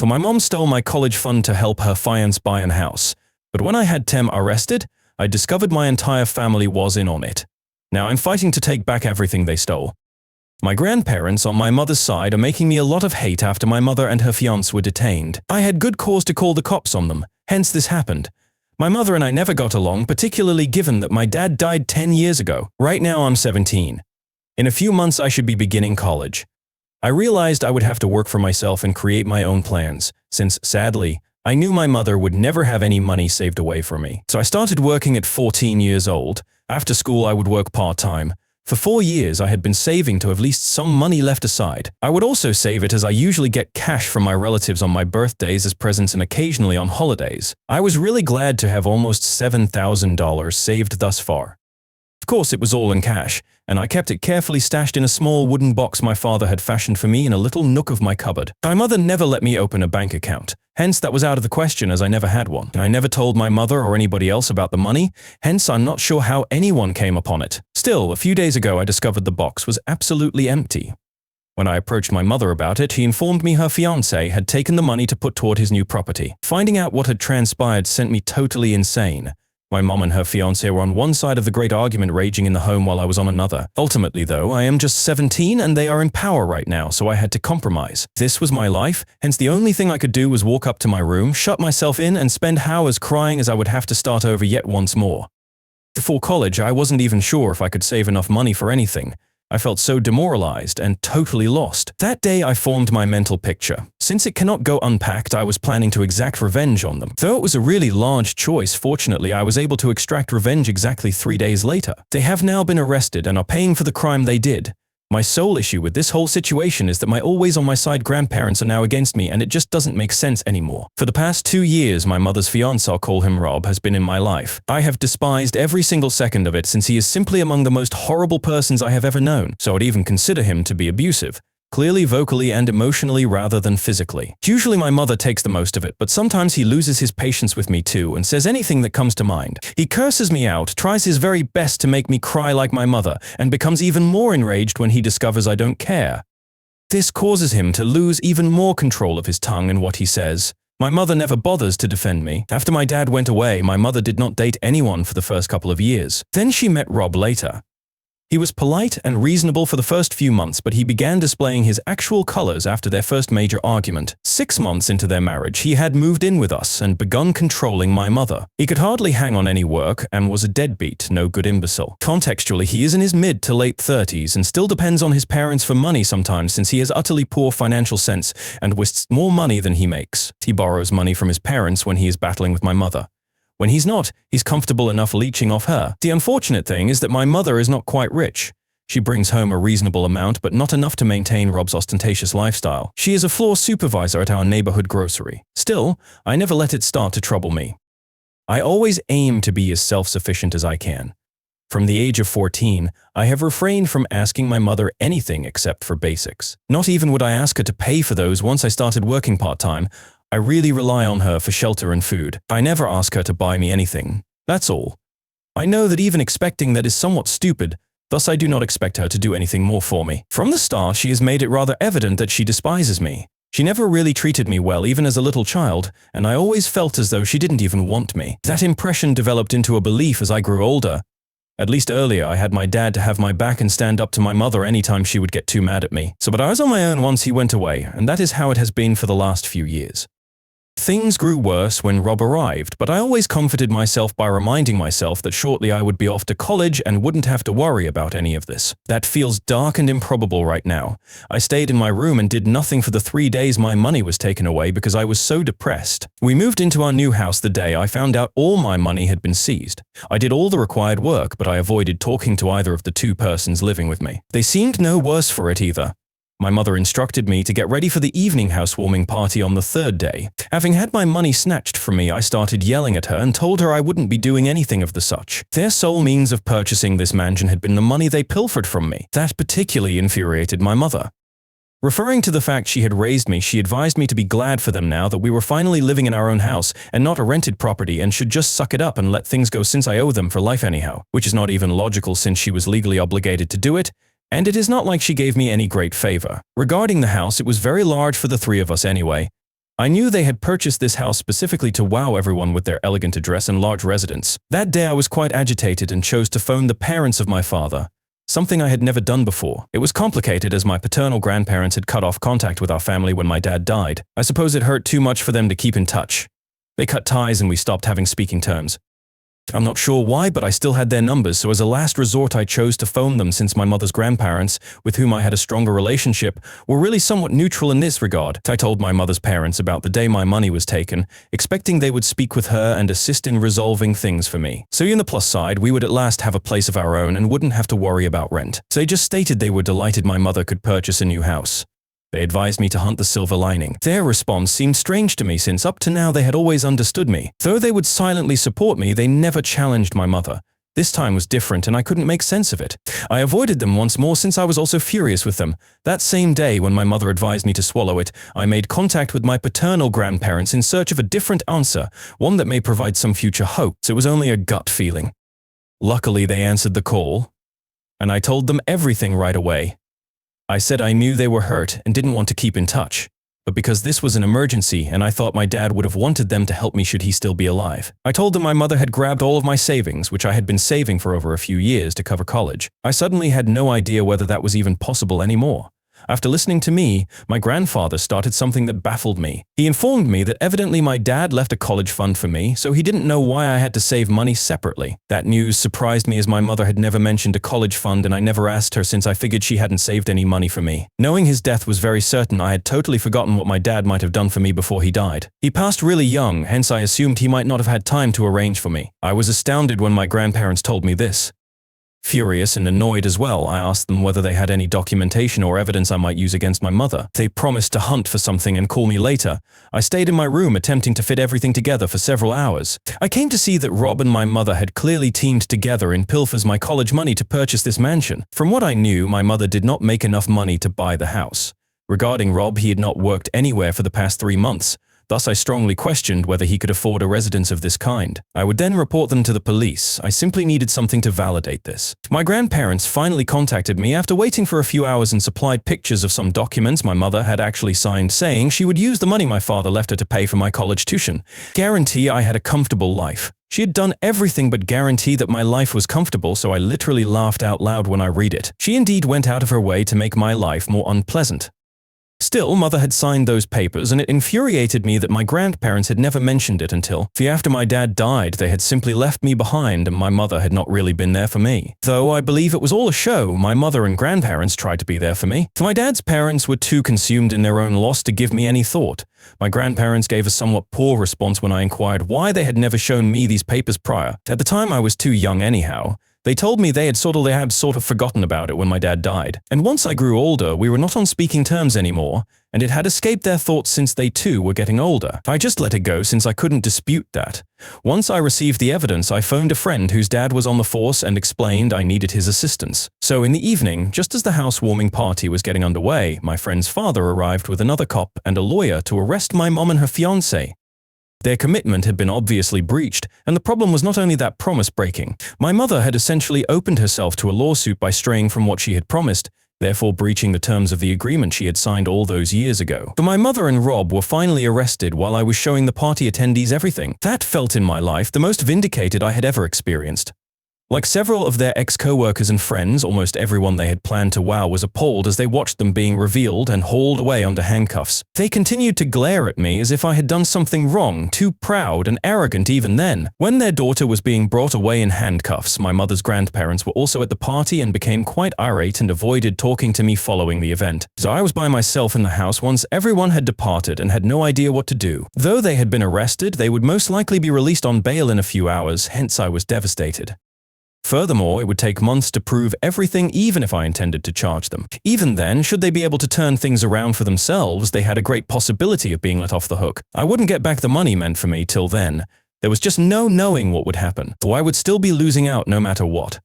So my mom stole my college fund to help her fiancé buy a house. But when I had them arrested, I discovered my entire family was in on it. Now I'm fighting to take back everything they stole. My grandparents on my mother's side are making me a lot of hate after my mother and her fiancé were detained. I had good cause to call the cops on them, hence this happened. My mother and I never got along, particularly given that my dad died 10 years ago. Right now I'm 17. In a few months I should be beginning college. I realized I would have to work for myself and create my own plans, since, sadly, I knew my mother would never have any money saved away for me. So I started working at 14 years old. After school I would work part-time. For 4 years I had been saving to have at least some money left aside. I would also save it as I usually get cash from my relatives on my birthdays as presents and occasionally on holidays. I was really glad to have almost $7,000 saved thus far. Of course it was all in cash, and I kept it carefully stashed in a small wooden box my father had fashioned for me in a little nook of my cupboard. My mother never let me open a bank account. Hence that was out of the question as I never had one. I never told my mother or anybody else about the money, hence I'm not sure how anyone came upon it. Still, a few days ago I discovered the box was absolutely empty. When I approached my mother about it, he informed me her fiancé had taken the money to put toward his new property. Finding out what had transpired sent me totally insane. My mom and her fiancé were on one side of the great argument raging in the home while I was on another. Ultimately, though, I am just 17 and they are in power right now, so I had to compromise. This was my life, hence the only thing I could do was walk up to my room, shut myself in, and spend hours crying as I would have to start over yet once more. Before college, I wasn't even sure if I could save enough money for anything. I felt so demoralized and totally lost. That day I formed my mental picture. Since it cannot go unpacked, I was planning to exact revenge on them. Though it was a really large choice, fortunately I was able to extract revenge exactly 3 days later. They have now been arrested and are paying for the crime they did. My sole issue with this whole situation is that my always on my side grandparents are now against me and it just doesn't make sense anymore. For the past 2 years, my mother's fiancé, I'll call him Rob, has been in my life. I have despised every single second of it since he is simply among the most horrible persons I have ever known, so I'd even consider him to be abusive. Clearly vocally and emotionally rather than physically. Usually my mother takes the most of it, but sometimes he loses his patience with me too and says anything that comes to mind. He curses me out, tries his very best to make me cry like my mother, and becomes even more enraged when he discovers I don't care. This causes him to lose even more control of his tongue and what he says. My mother never bothers to defend me. After my dad went away, my mother did not date anyone for the first couple of years. Then she met Rob later. He was polite and reasonable for the first few months, but he began displaying his actual colors after their first major argument. 6 months into their marriage, he had moved in with us and begun controlling my mother. He could hardly hang on any work and was a deadbeat, no good imbecile. Contextually, he is in his mid to late 30s and still depends on his parents for money sometimes since he has utterly poor financial sense and wastes more money than he makes. He borrows money from his parents when he is battling with my mother. When he's not, he's comfortable enough leeching off her. The unfortunate thing is that my mother is not quite rich. She brings home a reasonable amount, but not enough to maintain Rob's ostentatious lifestyle. She is a floor supervisor at our neighborhood grocery. Still, I never let it start to trouble me. I always aim to be as self-sufficient as I can. From the age of 14, I have refrained from asking my mother anything except for basics. Not even would I ask her to pay for those once I started working part-time. I really rely on her for shelter and food. I never ask her to buy me anything. That's all. I know that even expecting that is somewhat stupid, thus I do not expect her to do anything more for me. From the start, she has made it rather evident that she despises me. She never really treated me well even as a little child, and I always felt as though she didn't even want me. That impression developed into a belief as I grew older. At least earlier, I had my dad to have my back and stand up to my mother anytime she would get too mad at me. But I was on my own once he went away, and that is how it has been for the last few years. Things grew worse when Rob arrived, but I always comforted myself by reminding myself that shortly I would be off to college and wouldn't have to worry about any of this. That feels dark and improbable right now. I stayed in my room and did nothing for the 3 days my money was taken away because I was so depressed. We moved into our new house the day I found out all my money had been seized. I did all the required work, but I avoided talking to either of the 2 persons living with me. They seemed no worse for it either. My mother instructed me to get ready for the evening housewarming party on the 3rd day. Having had my money snatched from me, I started yelling at her and told her I wouldn't be doing anything of the such. Their sole means of purchasing this mansion had been the money they pilfered from me. That particularly infuriated my mother. Referring to the fact she had raised me, she advised me to be glad for them now that we were finally living in our own house and not a rented property and should just suck it up and let things go since I owe them for life anyhow, which is not even logical since she was legally obligated to do it. And it is not like she gave me any great favor. Regarding the house, it was very large for the 3 of us anyway. I knew they had purchased this house specifically to wow everyone with their elegant address and large residence. That day I was quite agitated and chose to phone the parents of my father, something I had never done before. It was complicated as my paternal grandparents had cut off contact with our family when my dad died. I suppose it hurt too much for them to keep in touch. They cut ties and we stopped having speaking terms. I'm not sure why, but I still had their numbers, so as a last resort I chose to phone them since my mother's grandparents, with whom I had a stronger relationship, were really somewhat neutral in this regard. I told my mother's parents about the day my money was taken, expecting they would speak with her and assist in resolving things for me. So on the plus side, we would at last have a place of our own and wouldn't have to worry about rent. So they just stated they were delighted my mother could purchase a new house. They advised me to hunt the silver lining. Their response seemed strange to me since up to now they had always understood me. Though they would silently support me, they never challenged my mother. This time was different and I couldn't make sense of it. I avoided them once more since I was also furious with them. That same day when my mother advised me to swallow it, I made contact with my paternal grandparents in search of a different answer, one that may provide some future hope. So it was only a gut feeling. Luckily they answered the call, and I told them everything right away. I said I knew they were hurt and didn't want to keep in touch, but because this was an emergency and I thought my dad would have wanted them to help me should he still be alive. I told them my mother had grabbed all of my savings, which I had been saving for over a few years to cover college. I suddenly had no idea whether that was even possible anymore. After listening to me, my grandfather started something that baffled me. He informed me that evidently my dad left a college fund for me, so he didn't know why I had to save money separately. That news surprised me as my mother had never mentioned a college fund and I never asked her since I figured she hadn't saved any money for me. Knowing his death was very certain, I had totally forgotten what my dad might have done for me before he died. He passed really young, hence I assumed he might not have had time to arrange for me. I was astounded when my grandparents told me this. Furious and annoyed as well, I asked them whether they had any documentation or evidence I might use against my mother. They promised to hunt for something and call me later. I stayed in my room attempting to fit everything together for several hours. I came to see that Rob and my mother had clearly teamed together in pilfers my college money to purchase this mansion. From what I knew, my mother did not make enough money to buy the house. Regarding Rob, he had not worked anywhere for the past 3 months. Thus, I strongly questioned whether he could afford a residence of this kind. I would then report them to the police. I simply needed something to validate this. My grandparents finally contacted me after waiting for a few hours and supplied pictures of some documents my mother had actually signed saying she would use the money my father left her to pay for my college tuition. Guarantee I had a comfortable life. She had done everything but guarantee that my life was comfortable, so I literally laughed out loud when I read it. She indeed went out of her way to make my life more unpleasant. Still, mother had signed those papers, and it infuriated me that my grandparents had never mentioned it until after my dad died. They had simply left me behind and my mother had not really been there for me. Though I believe it was all a show, my mother and grandparents tried to be there for me. My dad's parents were too consumed in their own loss to give me any thought. My grandparents gave a somewhat poor response when I inquired why they had never shown me these papers prior. At the time I was too young anyhow. They told me they had sort of forgotten about it when my dad died. And once I grew older, we were not on speaking terms anymore, and it had escaped their thoughts since they too were getting older. I just let it go since I couldn't dispute that. Once I received the evidence, I phoned a friend whose dad was on the force and explained I needed his assistance. So in the evening, just as the housewarming party was getting underway, my friend's father arrived with another cop and a lawyer to arrest my mom and her fiancé. Their commitment had been obviously breached, and the problem was not only that promise breaking. My mother had essentially opened herself to a lawsuit by straying from what she had promised, therefore breaching the terms of the agreement she had signed all those years ago. But my mother and Rob were finally arrested while I was showing the party attendees everything. That felt in my life the most vindicated I had ever experienced. Like several of their ex-co-workers and friends, almost everyone they had planned to wow was appalled as they watched them being revealed and hauled away under handcuffs. They continued to glare at me as if I had done something wrong, too proud and arrogant even then. When their daughter was being brought away in handcuffs, my mother's grandparents were also at the party and became quite irate and avoided talking to me following the event. So I was by myself in the house once everyone had departed and had no idea what to do. Though they had been arrested, they would most likely be released on bail in a few hours, hence I was devastated. Furthermore, it would take months to prove everything even if I intended to charge them. Even then, should they be able to turn things around for themselves, they had a great possibility of being let off the hook. I wouldn't get back the money meant for me till then. There was just no knowing what would happen, though I would still be losing out no matter what.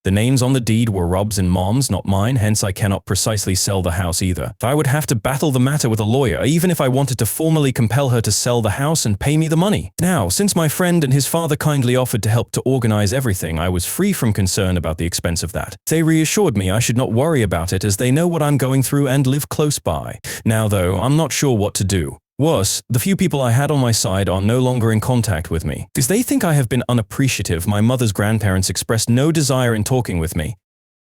The names on the deed were Rob's and Mom's, not mine, hence I cannot precisely sell the house either. I would have to battle the matter with a lawyer, even if I wanted to formally compel her to sell the house and pay me the money. Now, since my friend and his father kindly offered to help to organize everything, I was free from concern about the expense of that. They reassured me I should not worry about it as they know what I'm going through and live close by. Now though, I'm not sure what to do. Worse, the few people I had on my side are no longer in contact with me. Because they think I have been unappreciative, my mother's grandparents expressed no desire in talking with me.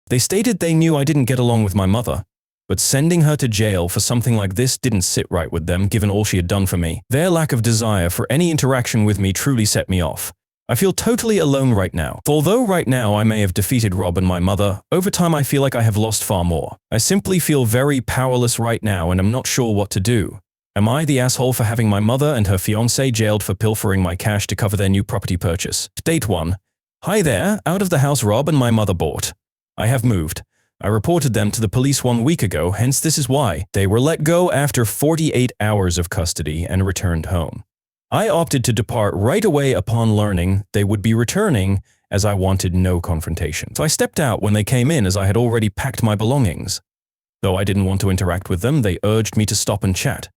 They stated they knew I didn't get along with my mother, but sending her to jail for something like this didn't sit right with them given all she had done for me. Their lack of desire for any interaction with me truly set me off. I feel totally alone right now. Although right now I may have defeated Rob and my mother, over time I feel like I have lost far more. I simply feel very powerless right now and I'm not sure what to do. Am I the asshole for having my mother and her fiancé jailed for pilfering my cash to cover their new property purchase? Date 1. Hi there, out of the house Rob and my mother bought. I have moved. I reported them to the police 1 week ago, hence this is why. They were let go after 48 hours of custody and returned home. I opted to depart right away upon learning they would be returning, as I wanted no confrontation. So I stepped out when they came in as I had already packed my belongings. Though I didn't want to interact with them, they urged me to stop and chat.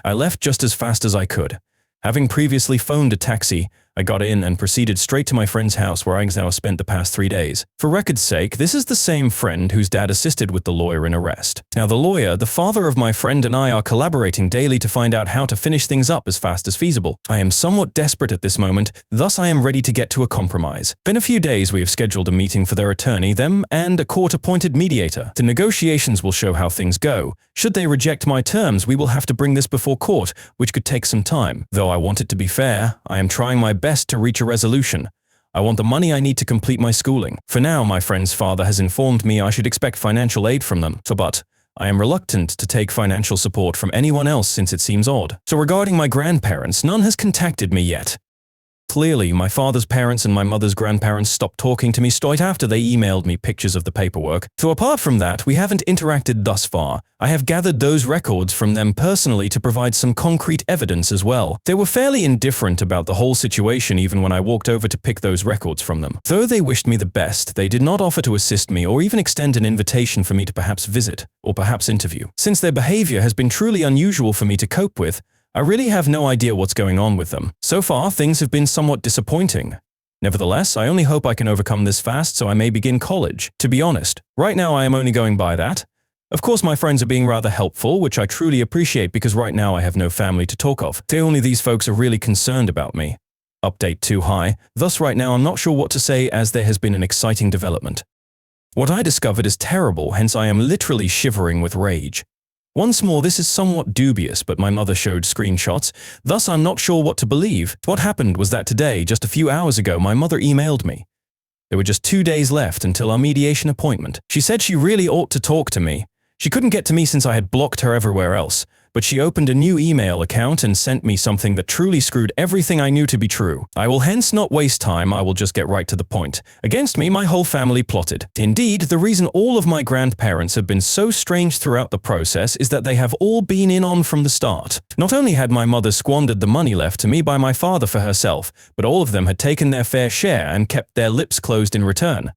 I left just as fast as I could. Having previously phoned a taxi, I got in and proceeded straight to my friend's house where I now spent the past 3 days. For record's sake, this is the same friend whose dad assisted with the lawyer in arrest. Now the lawyer, the father of my friend, and I are collaborating daily to find out how to finish things up as fast as feasible. I am somewhat desperate at this moment, thus I am ready to get to a compromise. In a few days we have scheduled a meeting for their attorney, them, and a court-appointed mediator. The negotiations will show how things go. Should they reject my terms, we will have to bring this before court, which could take some time. Though I want it to be fair, I am trying my best to reach a resolution. I want the money I need to complete my schooling. For now, my friend's father has informed me I should expect financial aid from them, but I am reluctant to take financial support from anyone else since it seems odd. So regarding my grandparents, none has contacted me yet. Clearly, my father's parents and my mother's grandparents stopped talking to me straight after they emailed me pictures of the paperwork. So apart from that, we haven't interacted thus far. I have gathered those records from them personally to provide some concrete evidence as well. They were fairly indifferent about the whole situation even when I walked over to pick those records from them. Though they wished me the best, they did not offer to assist me or even extend an invitation for me to perhaps visit or perhaps interview. Since their behavior has been truly unusual for me to cope with, I really have no idea what's going on with them. So far, things have been somewhat disappointing. Nevertheless, I only hope I can overcome this fast so I may begin college. To be honest, right now I am only going by that. Of course, my friends are being rather helpful, which I truly appreciate because right now I have no family to talk of. Only these folks are really concerned about me. Update too high. Thus right now I'm not sure what to say as there has been an exciting development. What I discovered is terrible, hence I am literally shivering with rage. Once more, this is somewhat dubious, but my mother showed screenshots, thus I'm not sure what to believe. What happened was that today, just a few hours ago, my mother emailed me. There were just 2 days left until our mediation appointment. She said she really ought to talk to me. She couldn't get to me since I had blocked her everywhere else, but she opened a new email account and sent me something that truly screwed everything I knew to be true. I will hence not waste time, I will just get right to the point. Against me, my whole family plotted. Indeed, the reason all of my grandparents have been so strange throughout the process is that they have all been in on from the start. Not only had my mother squandered the money left to me by my father for herself, but all of them had taken their fair share and kept their lips closed in return.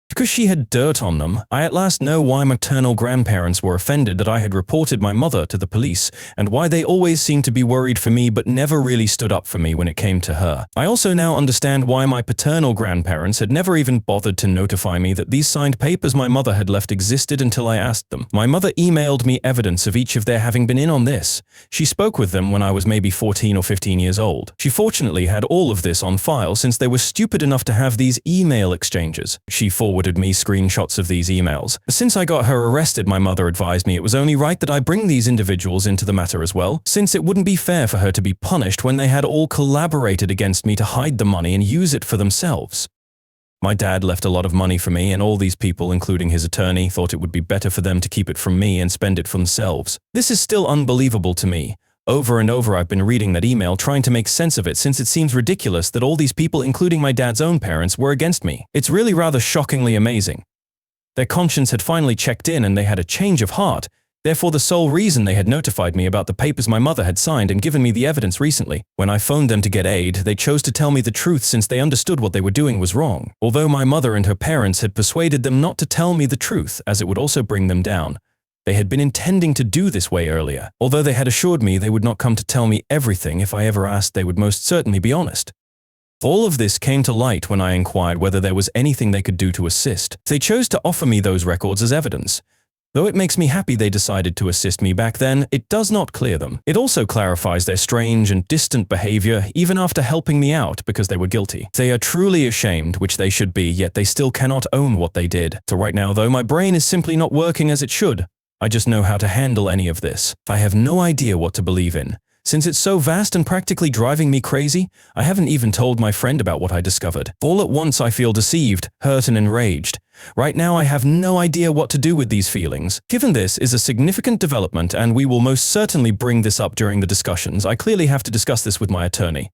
Because she had dirt on them, I at last know why maternal grandparents were offended that I had reported my mother to the police, and why they always seemed to be worried for me but never really stood up for me when it came to her. I also now understand why my paternal grandparents had never even bothered to notify me that these signed papers my mother had left existed until I asked them. My mother emailed me evidence of each of their having been in on this. She spoke with them when I was maybe 14 or 15 years old. She fortunately had all of this on file since they were stupid enough to have these email exchanges. She forwarded me screenshots of these emails. Since I got her arrested, my mother advised me it was only right that I bring these individuals into the matter as well, since it wouldn't be fair for her to be punished when they had all collaborated against me to hide the money and use it for themselves. My dad left a lot of money for me, and all these people, including his attorney, thought it would be better for them to keep it from me and spend it for themselves. This is still unbelievable to me. Over and over I've been reading that email trying to make sense of it since it seems ridiculous that all these people, including my dad's own parents, were against me. It's really rather shockingly amazing. Their conscience had finally checked in and they had a change of heart. Therefore, the sole reason they had notified me about the papers my mother had signed and given me the evidence recently. When I phoned them to get aid, they chose to tell me the truth since they understood what they were doing was wrong. Although my mother and her parents had persuaded them not to tell me the truth as it would also bring them down. They had been intending to do this way earlier. Although they had assured me they would not come to tell me everything if I ever asked, they would most certainly be honest. All of this came to light when I inquired whether there was anything they could do to assist. They chose to offer me those records as evidence. Though it makes me happy they decided to assist me back then, it does not clear them. It also clarifies their strange and distant behavior even after helping me out because they were guilty. They are truly ashamed, which they should be, yet they still cannot own what they did. So right now though, my brain is simply not working as it should. I just know how to handle any of this. I have no idea what to believe in. Since it's so vast and practically driving me crazy, I haven't even told my friend about what I discovered. All at once I feel deceived, hurt and enraged. Right now I have no idea what to do with these feelings. Given this is a significant development and we will most certainly bring this up during the discussions, I clearly have to discuss this with my attorney.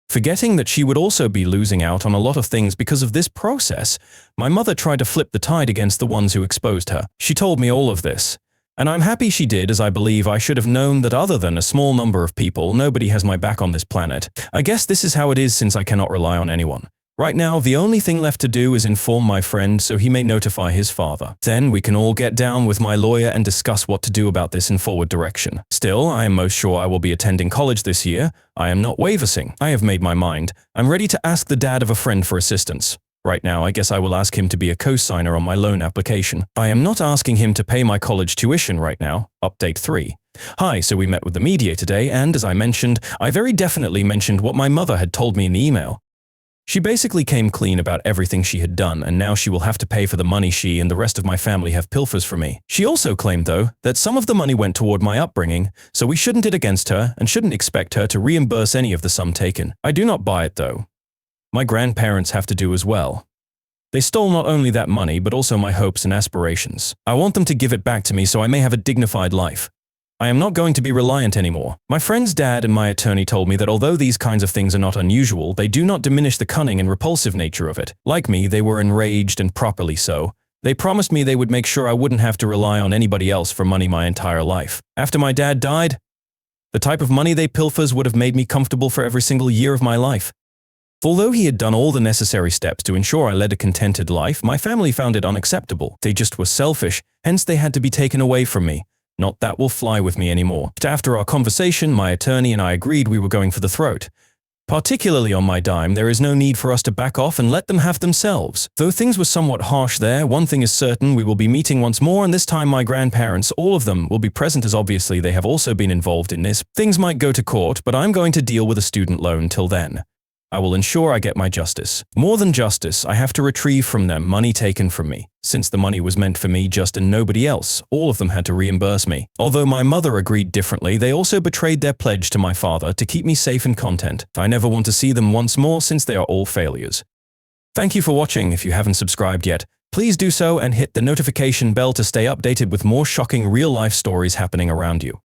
Forgetting that she would also be losing out on a lot of things because of this process, my mother tried to flip the tide against the ones who exposed her. She told me all of this. And I'm happy she did, as I believe I should have known that other than a small number of people, nobody has my back on this planet. I guess this is how it is since I cannot rely on anyone. Right now, the only thing left to do is inform my friend so he may notify his father. Then we can all get down with my lawyer and discuss what to do about this in forward direction. Still, I am most sure I will be attending college this year. I am not wavering. I have made my mind. I'm ready to ask the dad of a friend for assistance. Right now, I guess I will ask him to be a co-signer on my loan application. I am not asking him to pay my college tuition right now. Update 3. Hi, so we met with the media today, and as I mentioned, I very definitely mentioned what my mother had told me in the email. She basically came clean about everything she had done, and now she will have to pay for the money she and the rest of my family have pilfers from me. She also claimed, though, that some of the money went toward my upbringing, so we shouldn't it against her and shouldn't expect her to reimburse any of the sum taken. I do not buy it, though. My grandparents have to do as well. They stole not only that money, but also my hopes and aspirations. I want them to give it back to me so I may have a dignified life. I am not going to be reliant anymore. My friend's dad and my attorney told me that although these kinds of things are not unusual, they do not diminish the cunning and repulsive nature of it. Like me, they were enraged, and properly so. They promised me they would make sure I wouldn't have to rely on anybody else for money my entire life. After my dad died, the type of money they pilfers would have made me comfortable for every single year of my life. Although he had done all the necessary steps to ensure I led a contented life, my family found it unacceptable. They just were selfish, hence they had to be taken away from me. Not that will fly with me anymore. After our conversation, my attorney and I agreed we were going for the throat. Particularly on my dime, there is no need for us to back off and let them have themselves. Though things were somewhat harsh there, one thing is certain, we will be meeting once more, and this time my grandparents, all of them, will be present as obviously they have also been involved in this. Things might go to court, but I'm going to deal with a student loan till then. I will ensure I get my justice. More than justice, I have to retrieve from them money taken from me. Since the money was meant for me just and nobody else, all of them had to reimburse me. Although my mother agreed differently, they also betrayed their pledge to my father to keep me safe and content. I never want to see them once more since they are all failures. Thank you for watching. If you haven't subscribed yet, please do so and hit the notification bell to stay updated with more shocking real-life stories happening around you.